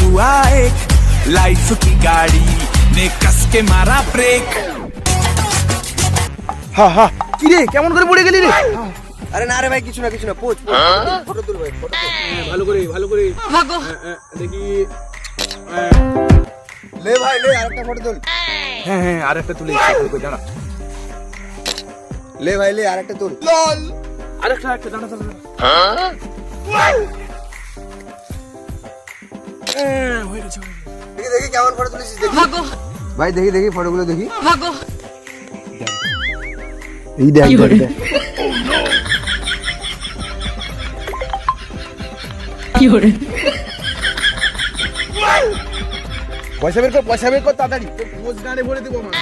हुआ एक लाइफ की गाड़ी ने कस के मारा ब्रेक। হা হা কি রে কেমন করে পড়ে গেলি রে? আরে না রে ভাই কিছু না পোজ ফটো তুল ভাই ফটো ভালো করে দেখি। লে ভাই লে আরেকটা ফটো তুল হ্যাঁ হ্যাঁ আরেকটা তুলে দাঁড়া। লে ভাই লে আরেকটা তুল আরেকটা দাঁড়া। হয়ে গেছে। দেখি কেমন ফটো তুলেছিস দেখি ভাই দেখি ফটোগুলো দেখি এই দেখ পয়সা বের কর তাড়াতাড়ি, তোর পোজ গানে ভরে দেবো আমার।